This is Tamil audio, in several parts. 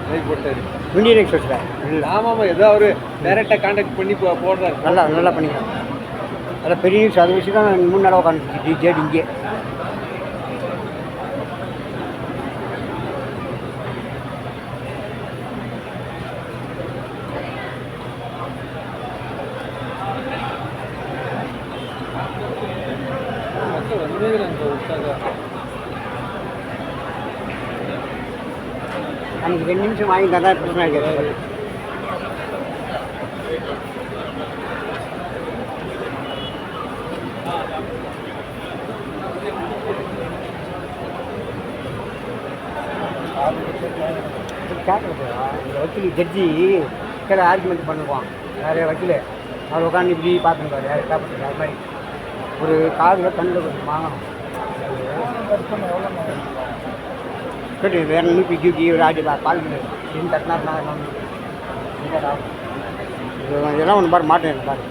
லைக் போட்டாரு. இந்தியன் எக்ஸ்பிரஸ்ல. ஆமாம், ஏதோ அவர் டைரெக்டாக கான்டாக்ட் பண்ணி போடுறாரு. நல்லா பண்ணிக்கலாம். அதில் பெரிய நியூஸ் அதை வச்சு தான் 3 நாளாக உட்காந்துச்சு ஜேடி இங்கே. அன்றைக்கி 2 நிமிஷம் வாங்கி தான் பிரச்சனை இருக்கிறது. இந்த வக்கீல் ஜட்ஜி கீழே ஆர்குமெண்ட் பண்ணுவான். நிறைய வக்கீல் அவர் உட்காந்து இப்படி பார்த்துருப்பாரு. யார் காப்பாற்று அது மாதிரி ஒரு காதில் கண்ணில் கொஞ்சம் வாங்கணும். கேட்டு வேறு நூற்றி டியூட்டி ஒரு ஆடி கால் இன்னும் தட்டினா இதெல்லாம் ஒன்று பாரு மாட்டேன் பாரு.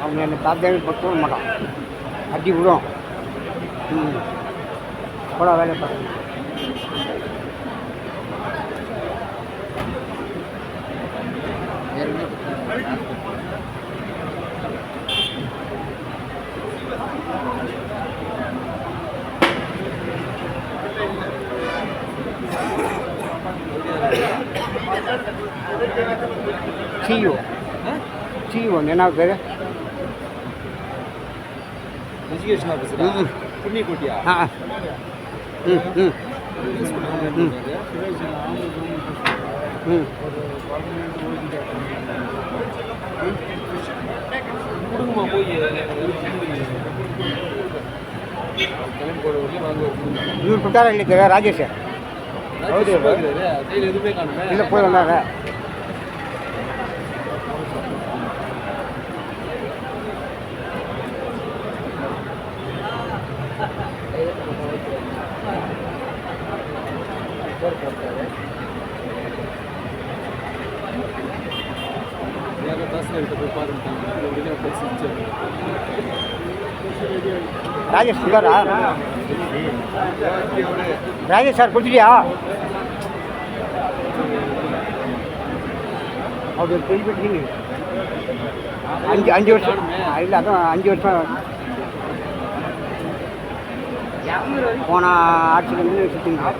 அவங்க என்னை பார்த்தே போட மாட்டான், அடி விடும். கூட வேலை பார்க்கணும். சிஓ என்ன பேர்? எஜுகேஷன் ஆஃபீஸர் புண்ணியக்கோட்டியா? கொடுங்கம்மா போய் இவர் கொடுத்தாரா இல்லையா ராஜேஷ்? எதுவுமே காணுமே. இல்லை போய் வந்தாங்க. ராஜேஷ் சொல்றாரா? ராஜேஷ் சார் கொடுத்துட்டியா? அவர் கேள்விப்பட்டீங்க 5 வருஷம் இல்லை, அதான் 5 வருஷம் போன ஆட்சியில் சுற்றிங்க.